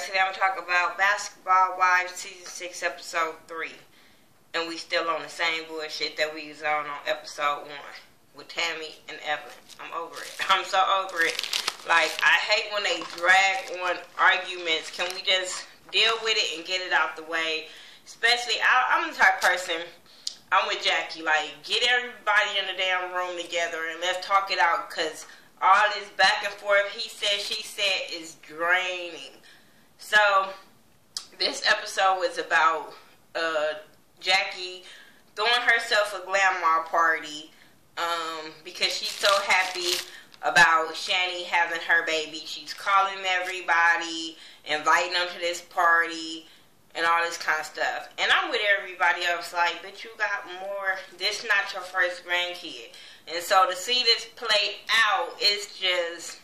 Today I'm going to talk about Basketball Wives Season 6, Episode 3. And we still on the same bullshit that we was on Episode 1 with Tammy and Evelyn. I'm over it. I'm so over it. Like, I hate when they drag on arguments. Can we just deal with it and get it out the way? Especially, I'm the type of person, I'm with Jackie. Like, get everybody in the damn room together and let's talk it out, because all this back and forth, he said, she said, is draining. So, this episode was about Jackie throwing herself a glamour party because she's so happy about Shani having her baby. She's calling everybody, inviting them to this party, and all this kind of stuff. And I'm with everybody else like, but you got more. This not your first grandkid. And so to see this play out, it's just,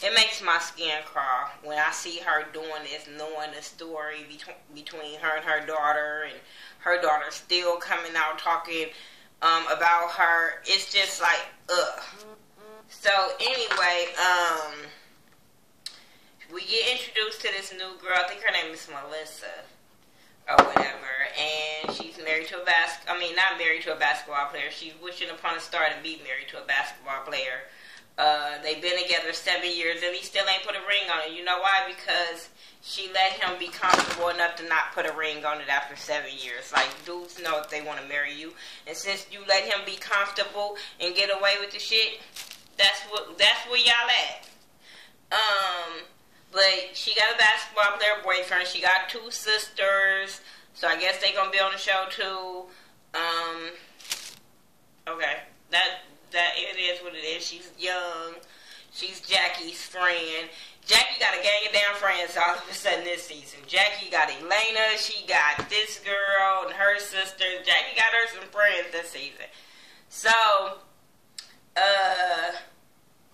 it makes my skin crawl when I see her doing this, knowing the story between her and her daughter, and her daughter still coming out talking about her. It's just like, ugh. So anyway, we get introduced to this new girl. I think her name is Melissa or whatever, and she's married to a not married to a basketball player. She's wishing upon a star to be married to a basketball player. They've been together 7 years, and he still ain't put a ring on it. You know why? Because she let him be comfortable enough to not put a ring on it after 7 years. Like, dudes know if they want to marry you, and since you let him be comfortable and get away with the shit, that's where y'all at. But she got a basketball player boyfriend. She got 2 sisters, so I guess they gonna be on the show too. Okay, that it is what it is. She's young. She's Jackie's friend. Jackie got a gang of damn friends all of a sudden this season. Jackie got Elena. She got this girl and her sister. Jackie got her some friends this season. So,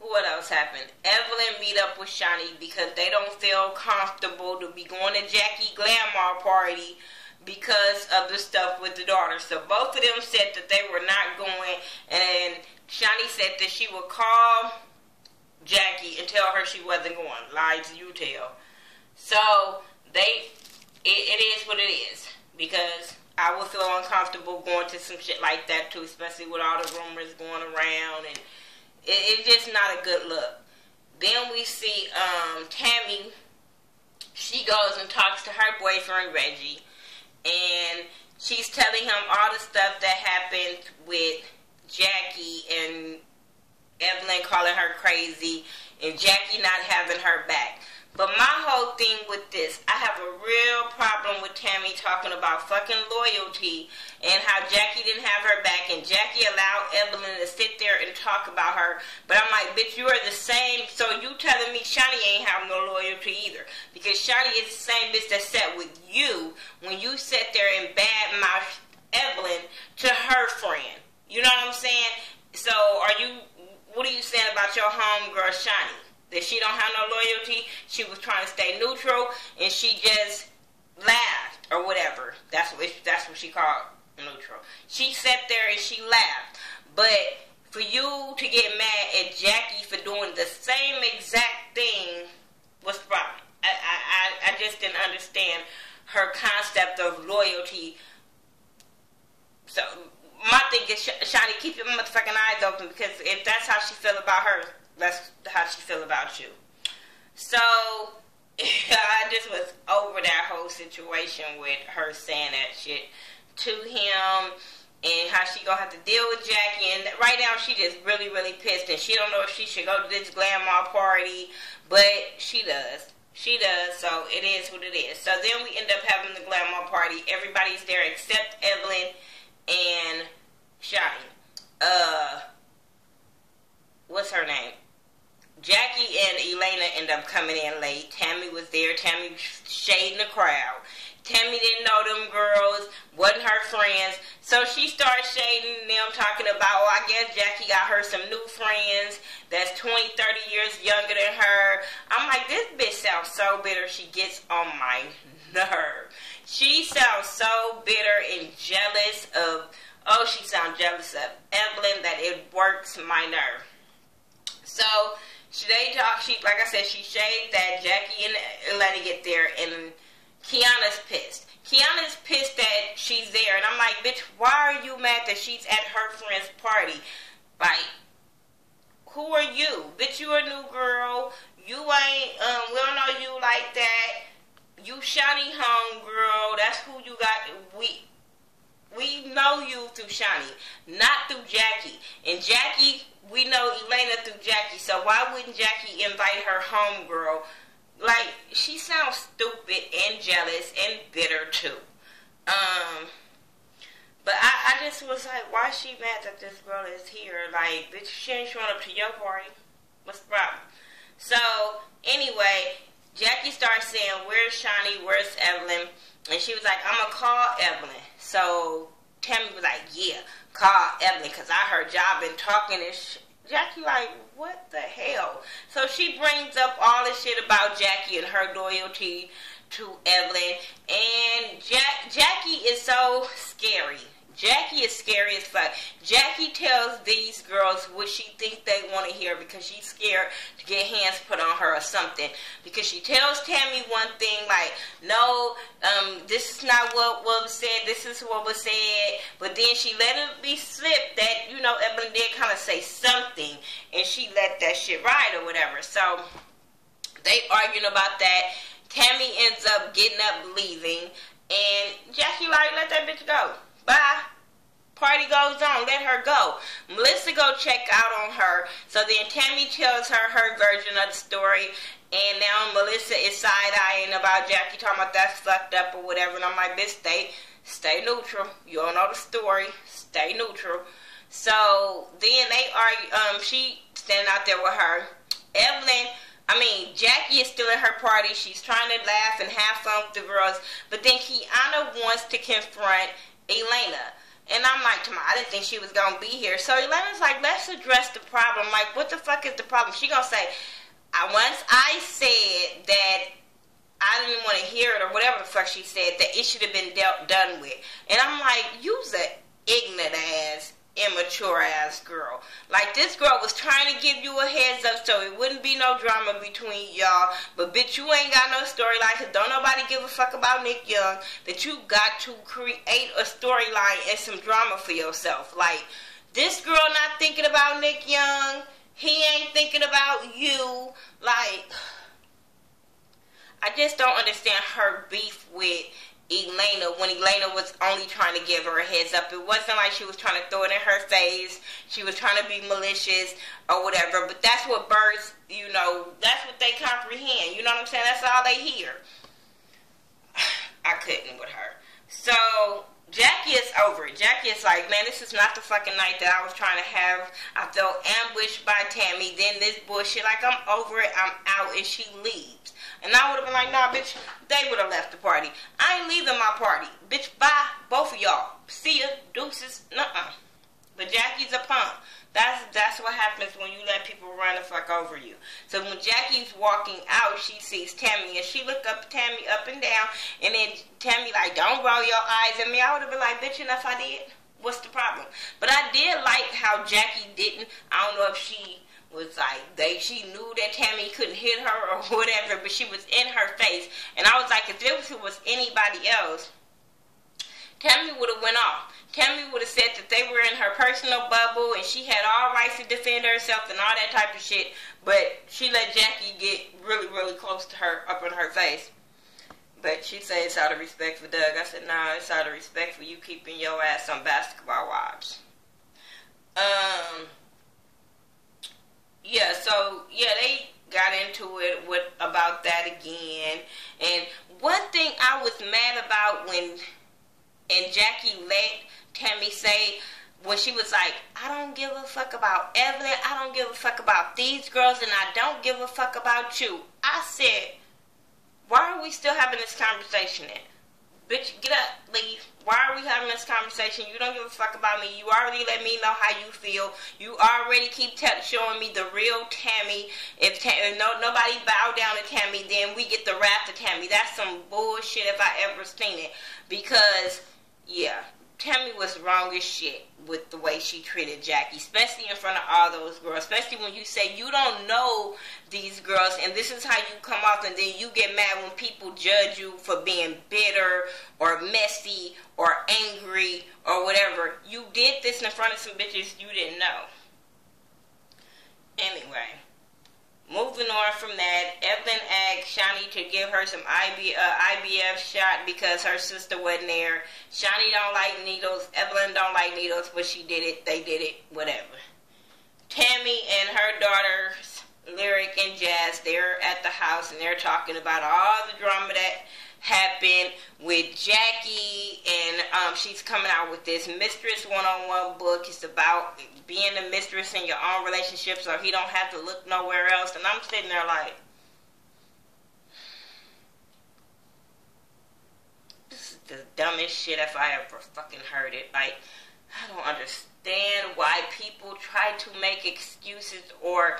what else happened? Evelyn meet up with Shani because they don't feel comfortable to be going to Jackie glamour party because of the stuff with the daughter. So both of them said that they were not going, and Shani said that she would call Jackie and tell her she wasn't going. Lies you tell. So it is what it is, because I would feel uncomfortable going to some shit like that too, especially with all the rumors going around, and it's just not a good look. Then we see Tammy. She goes and talks to her boyfriend Reggie, and she's telling him all the stuff that happened with Jackie and Evelyn calling her crazy and Jackie not having her back. But my whole thing with this, I have a real problem with Tammy talking about fucking loyalty and how Jackie didn't have her back, and Jackie allowed Evelyn to sit there and talk about her. But I'm like, bitch, you are the same. So you telling me Shani ain't have no loyalty either, because Shani is the same bitch that sat with you when you sat there and badmouthed Evelyn to her friend. You know what I'm saying? So what are you saying about your homegirl Shani? That she don't have no loyalty? She was trying to stay neutral, and she just laughed or whatever. That's what she called neutral. She sat there and she laughed. But for you to get mad at Jackie for doing the same exact thing, what's the problem? I just didn't understand her concept of loyalty. So my thing is, Shani, keep your motherfucking eyes open, because if that's how she feel about her, that's how she feel about you. So, I just was over that whole situation with her saying that shit to him, and how she gonna have to deal with Jackie. And right now, she just really, really pissed, and she don't know if she should go to this glamour party, but she does. She does, so it is what it is. So then we end up having the glamour party. Everybody's there except Evelyn and Shani. What's her name? Jackie and Elena end up coming in late. Tammy was there. Tammy shading the crowd. Tammy didn't know them girls, wasn't her friends. So she started shading them, talking about, oh, I guess Jackie got her some new friends that's 20, 30 years younger than her. I'm like, this bitch sounds so bitter. She gets on my nerve. She sounds so bitter and jealous of, she sounds jealous of Evelyn, that it works my nerve. So They talk. She, like I said, she shaved that Jackie and let it get there, and Kiana's pissed. Kiana's pissed that she's there, and I'm like, bitch, why are you mad that she's at her friend's party? Like, who are you? Bitch, you a new girl. You ain't, we don't know you like that. You Shani home girl. That's who you got. We know you through Shani, not through Jackie. And Jackie, we know Elena through Jackie, so why wouldn't Jackie invite her home girl? Like, she sounds stupid and jealous and bitter too. But I just was like, why is she mad that this girl is here? Like, bitch, she ain't showing up to your party. What's the problem? So, anyway, Jackie starts saying, where's Shani? Where's Evelyn? And she was like, I'm going to call Evelyn. So, Tammy was like, yeah, call Evelyn, because I heard y'all been talking and Jackie like, what the hell? So she brings up all this shit about Jackie and her loyalty to Evelyn. And Jackie is so scary. Jackie is scary as fuck. Jackie tells these girls what she thinks they want to hear because she's scared to get hands put on her or something. Because she tells Tammy one thing like, no, this is not what was said, this is what was said. But then she let it be slip that, you know, Evelyn did kind of say something. And she let that shit ride or whatever. So they arguing about that. Tammy ends up getting up, leaving. And Jackie like, let that bitch go. Bye. Party goes on. Let her go. Melissa go check out on her. So then Tammy tells her version of the story. And now Melissa is side-eyeing about Jackie, talking about that's fucked up or whatever. And I'm like, bitch, stay neutral. You don't know the story. Stay neutral. So then they argue. She standing out there with her. Jackie is still at her party. She's trying to laugh and have fun with the girls. But then Kiana wants to confront Elena. And I'm like, I didn't think she was going to be here. So Elena's like, let's address the problem. Like, what the fuck is the problem? She going to say, once I said that I didn't want to hear it or whatever the fuck she said, that it should have been done with. And I'm like, you's an ignorant ass, immature ass girl. Like, this girl was trying to give you a heads up so it wouldn't be no drama between y'all. But bitch, you ain't got no storyline, because don't nobody give a fuck about Nick Young. That you got to create a storyline and some drama for yourself. Like, this girl not thinking about Nick Young. He ain't thinking about you. Like, I just don't understand her beef with Elena when Elena was only trying to give her a heads up. It wasn't like she was trying to throw it in her face. She was trying to be malicious or whatever. But that's what birds, you know, that's what they comprehend. You know what I'm saying? That's all they hear. I couldn't with her. So Jackie is over it. Jackie is like, man, this is not the fucking night that I was trying to have. I felt ambushed by Tammy. Then this bullshit. Like, I'm over it. I'm out. And she leaves. And I would have been like, nah, bitch, they would have left the party. I ain't leaving my party. Bitch, bye, both of y'all. See ya, deuces, nuh-uh. But Jackie's a punk. That's what happens when you let people run the fuck over you. So when Jackie's walking out, she sees Tammy, and she look up Tammy up and down, and then Tammy like, don't roll your eyes at me. I would have been like, bitch, enough I did. What's the problem? But I did like how Jackie didn't, I don't know if she was like, she knew that Tammy couldn't hit her or whatever, but she was in her face. And I was like, if it was anybody else, Tammy would have went off. Tammy would have said that they were in her personal bubble and she had all rights to defend herself and all that type of shit. But she let Jackie get really, really close to her, up in her face. But she said it's out of respect for Doug. I said, nah, it's out of respect for you keeping your ass on Basketball Wives. Yeah, so, yeah, they got into it about that again. And one thing I was mad about and Jackie let Tammy say, when she was like, I don't give a fuck about Evelyn, I don't give a fuck about these girls, and I don't give a fuck about you. I said, why are we still having this conversation then? Bitch, get up, leave. Why are we having this conversation? You don't give a fuck about me. You already let me know how you feel. You already keep showing me the real Tammy. If nobody bow down to Tammy, then we get the wrath of Tammy. That's some bullshit if I ever seen it. Because, yeah, Tammy was wrong as shit with the way she treated Jackie, especially in front of all those girls, especially when you say you don't know these girls and this is how you come off, and then you get mad when people judge you for being bitter or messy or angry or whatever. You did this in front of some bitches you didn't know. Anyway, moving on from that, Evelyn asked Shani to give her some IVF shot because her sister wasn't there. Shani don't like needles. Evelyn don't like needles, but she did it. They did it. Whatever. Tammy and her daughters, Lyric and Jazz, they're at the house and they're talking about all the drama that happened with Jackie, and she's coming out with this Mistress 101 book. It's about being a mistress in your own relationship so he don't have to look nowhere else. And I'm sitting there like, this is the dumbest shit if I ever fucking heard it. Like, I don't understand why people try to make excuses or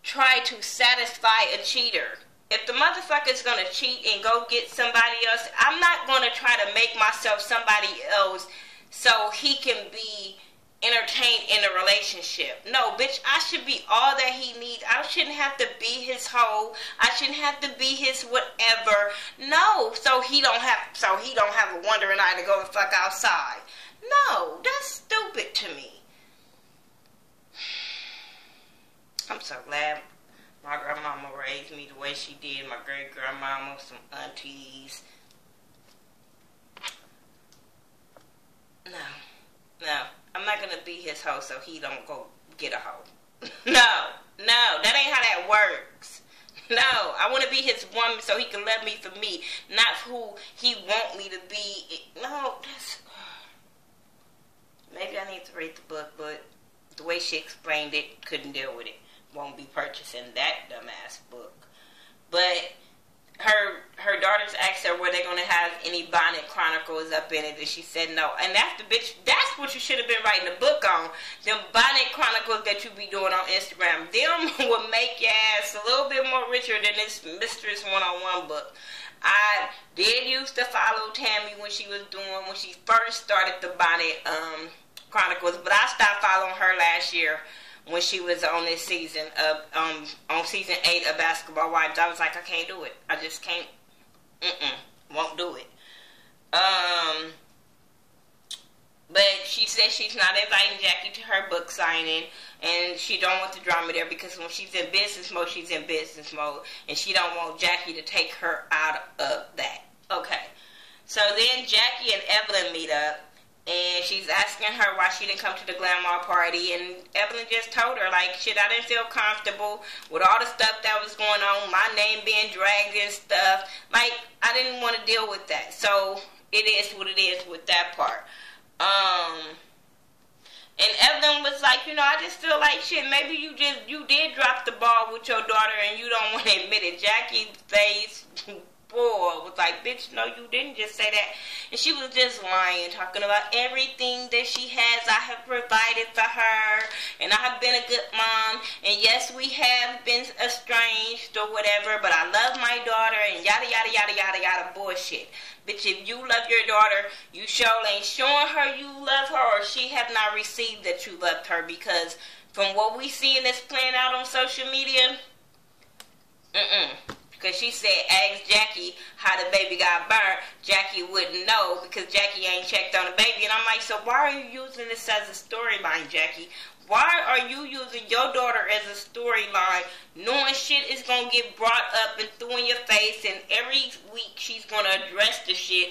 try to satisfy a cheater. If the motherfucker's gonna cheat and go get somebody else, I'm not gonna try to make myself somebody else so he can be entertained in a relationship. No, bitch, I should be all that he needs. I shouldn't have to be his hoe. I shouldn't have to be his whatever. No, so he don't have a wandering eye to go the fuck outside. No, that's stupid to me. I'm so glad my grandmama raised me the way she did. My great-grandmama, some aunties. No. I'm not going to be his hoe so he don't go get a hoe. No, that ain't how that works. No, I want to be his woman so he can love me for me, not who he want me to be. No, that's... Maybe I need to read the book, but the way she explained it, couldn't deal with it. Won't be purchasing that dumbass book. But her daughters asked her were they going to have any Bonnet Chronicles up in it, and she said no. And that's the bitch, that's what you should have been writing a book on. Them Bonnet Chronicles that you be doing on Instagram. Them will make your ass a little bit more richer than this Mistress 101 book. I did used to follow Tammy when she first started the Bonnet Chronicles, but I stopped following her last year when she was on this season of on season 8 of Basketball Wives. I was like, I can't do it. I just can't. Won't do it. But she said she's not inviting Jackie to her book signing, and she don't want the drama there because when she's in business mode, she's in business mode, and she don't want Jackie to take her out of that. Okay. So then Jackie and Evelyn meet up, and she's asking her why she didn't come to the glamour party, and Evelyn just told her, like, shit, I didn't feel comfortable with all the stuff that was going on, my name being dragged and stuff. Like, I didn't want to deal with that. So it is what it is with that part. And Evelyn was like, I just feel like shit, maybe you did drop the ball with your daughter and you don't want to admit it. Jackie's face was like, bitch, no, you didn't just say that. And she was just lying, talking about everything that she has. I have provided for her, and I have been a good mom, and yes, we have been estranged or whatever, but I love my daughter, and yada, yada, yada, yada, yada, bullshit. Bitch, if you love your daughter, you sure ain't showing her you love her, or she have not received that you loved her, because from what we see in this playing out on social media, because she said, ask Jackie how the baby got burnt. Jackie wouldn't know because Jackie ain't checked on the baby. And I'm like, so why are you using this as a storyline, Jackie? Why are you using your daughter as a storyline, knowing shit is going to get brought up and thrown in your face, and every week she's going to address the shit?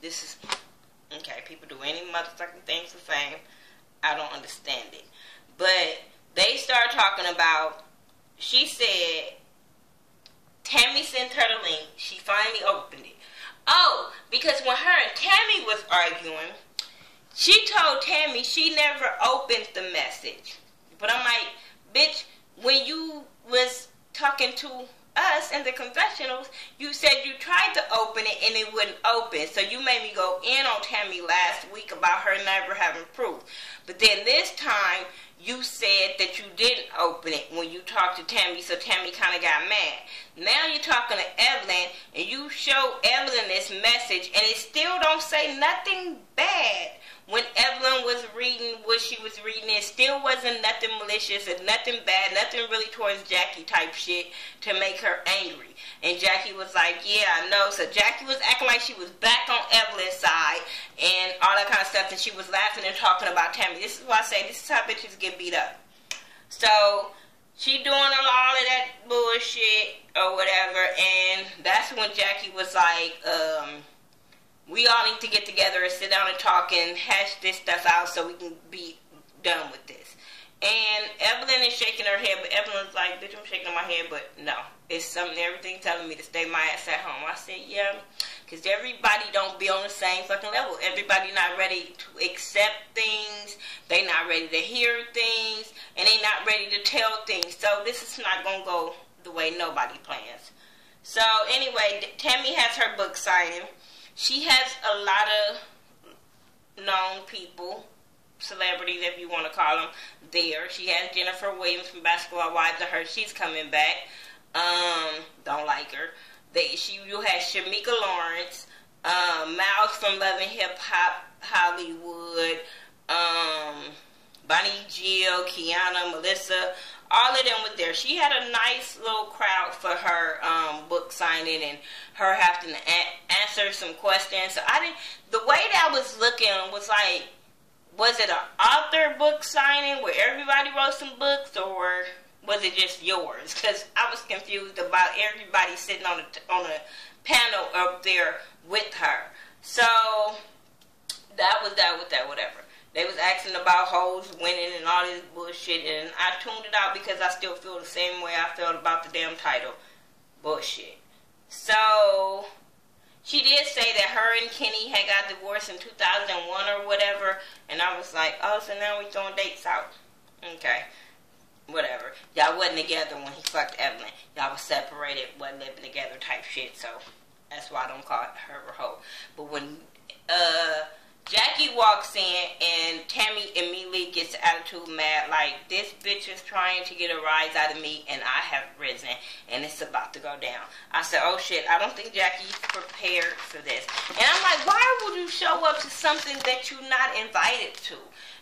This is... Okay, people do any motherfucking thing for fame. I don't understand it. But they start talking about... She said... Tammy sent her the link. She finally opened it. Oh, because when her and Tammy was arguing, she told Tammy she never opened the message. But I'm like, bitch, when you was talking to us in the confessionals, you said you tried to open it and it wouldn't open. So you made me go in on Tammy last week about her never having proof. But then this time, you said that you didn't open it when you talked to Tammy, so Tammy kind of got mad. Now you're talking to Evelyn, and you show Evelyn this message, and it still don't say nothing bad. When Evelyn was reading what she was reading, it still wasn't nothing malicious and nothing bad, nothing really towards Jackie type shit to make her angry. And Jackie was like, yeah, I know. So Jackie was acting like she was back on Evelyn's side and all that kind of stuff, and she was laughing and talking about Tammy. This is why I say this is how bitches get beat up. So she doing all of that bullshit or whatever, and that's when Jackie was like, we all need to get together and sit down and talk and hash this stuff out so we can be done with this. And Evelyn is shaking her head, but Evelyn's like, bitch, I'm shaking my head, but no. It's something, everything telling me to stay my ass at home. I said, yeah, because everybody don't be on the same fucking level. Everybody not ready to accept things. They not ready to hear things. And they not ready to tell things. So this is not going to go the way nobody plans. So anyway, Tammy has her book signing. She has a lot of known people, celebrities if you want to call them, there. She has Jennifer Williams from Basketball Wives of Her. She's coming back. Don't like her. You had Shamika Lawrence, Miles from Love and Hip Hop Hollywood, Bonnie Jill, Kiana, Melissa, all of them was there. She had a nice little crowd for her book signing and her having to answer some questions. So the way that was looking was like, was it an author book signing where everybody wrote some books, or was it just yours? Because I was confused about everybody sitting on a panel up there with her. So that was that with that, whatever. They was asking about hoes winning and all this bullshit, and I tuned it out because I still feel the same way I felt about the damn title. Bullshit. So she did say that her and Kenny had got divorced in 2001 or whatever, and I was like, oh, so now we throwing dates out. Okay. Whatever. Y'all wasn't together when he fucked Evelyn. Y'all was separated, wasn't living together type shit, so that's why I don't call her a hoe. But when Jackie walks in and Tammy immediately gets attitude mad, like, this bitch is trying to get a rise out of me and I have risen and it's about to go down. I said, oh shit, I don't think Jackie's prepared for this. And I'm like, why would you show up to something that you're not invited to?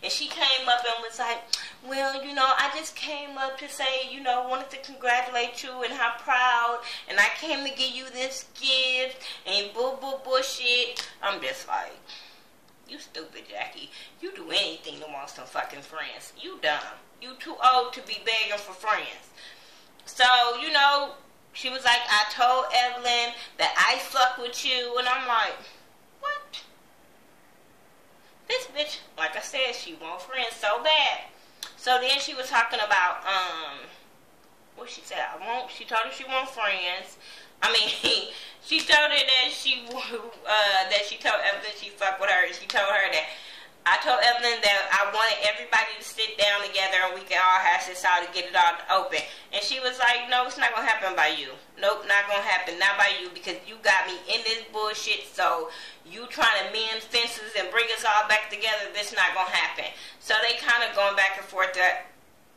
And she came up and was like, well, you know, I just came up to say, you know, wanted to congratulate you and how proud, and I came to give you this gift, and bullshit. I'm just like, you stupid, Jackie. You do anything to want some fucking friends. You dumb. You too old to be begging for friends. So, you know, she was like, I told Evelyn that I fuck with you, and I'm like, what? This bitch, like I said, she want friends so bad. So then she was talking about, what she said, she told her she want friends. I mean, she told her that she told Evelyn she fuck with her, and she told her that, I told Evelyn that I wanted everybody to sit down together and we can all hash this out and get it all open. And she was like, no, it's not going to happen by you. Nope, not going to happen. Not by you, because you got me in this bullshit. So you trying to mend fences and bring us all back together, this not going to happen. So they kind of going back and forth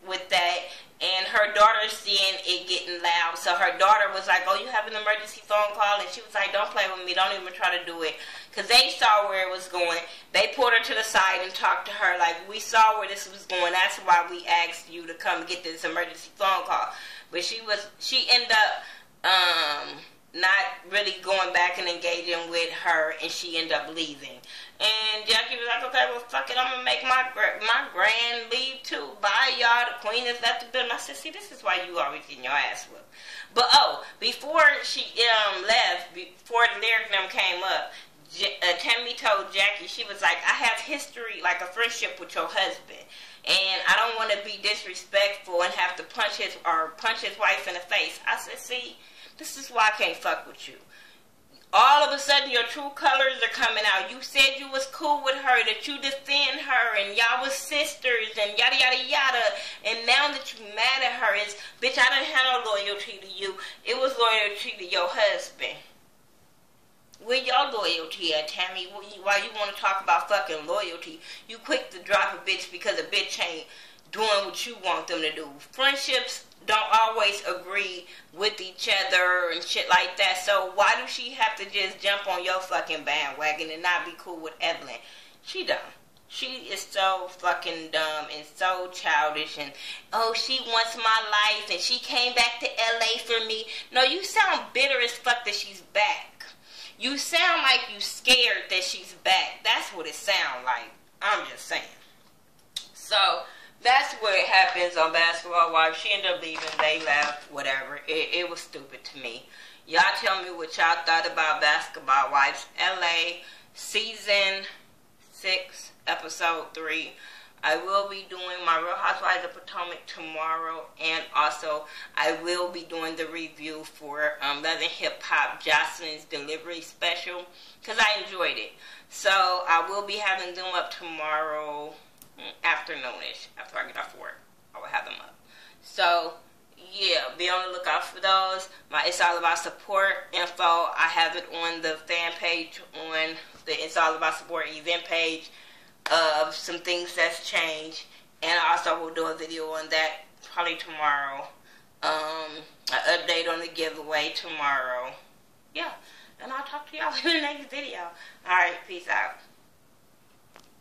with that. And her daughter's seeing it getting loud. So her daughter was like, oh, you have an emergency phone call? And she was like, don't play with me. Don't even try to do it. Because they saw where it was going. They pulled her to the side and talked to her like, we saw where this was going. That's why we asked you to come get this emergency phone call. But she ended up not really going back and engaging with her, and she ended up leaving. And Jackie was like, okay, well, fuck it, I'm going to make my grand leave too. Bye, y'all. The queen has left the building. I said, see, this is why you always getting your ass whooped. But, before she left, before the lyric them came up, Tammy told Jackie, she was like, I have history, like a friendship with your husband. And I don't want to be disrespectful and have to punch his wife in the face. I said, see, this is why I can't fuck with you. All of a sudden, your true colors are coming out. You said you was cool with her, that you defend her, and y'all was sisters, and yada, yada, yada. And now that you mad at her, it's, bitch, I didn't have no loyalty to you. It was loyalty to your husband. Where your loyalty at, Tammy? Why you want to talk about fucking loyalty? You quick to drop a bitch because a bitch ain't doing what you want them to do. Friendships don't always agree with each other and shit like that. So why do she have to just jump on your fucking bandwagon and not be cool with Evelyn? She dumb. She is so fucking dumb and so childish, and oh, she wants my life and she came back to LA for me. No, you sound bitter as fuck that she's back. You sound like you scared that she's back. That's what it sounds like. I'm just saying. So that's what happens on Basketball Wives. She ended up leaving, they left, whatever. It was stupid to me. Y'all tell me what y'all thought about Basketball Wives LA season 6, episode 3. I will be doing my Real Housewives of Potomac tomorrow, and also I will be doing the review for Love and Hip Hop Jocelyn's Delivery Special, because I enjoyed it. So I will be having them up tomorrow afternoonish. After I get off work, I will have them up. So yeah, be on the lookout for those. My It's All About Support info, I have it on the fan page, on the It's All About Support event page, of some things that's changed. And I also will do a video on that probably tomorrow. An update on the giveaway tomorrow. Yeah, and I'll talk to y'all in the next video. Alright, peace out.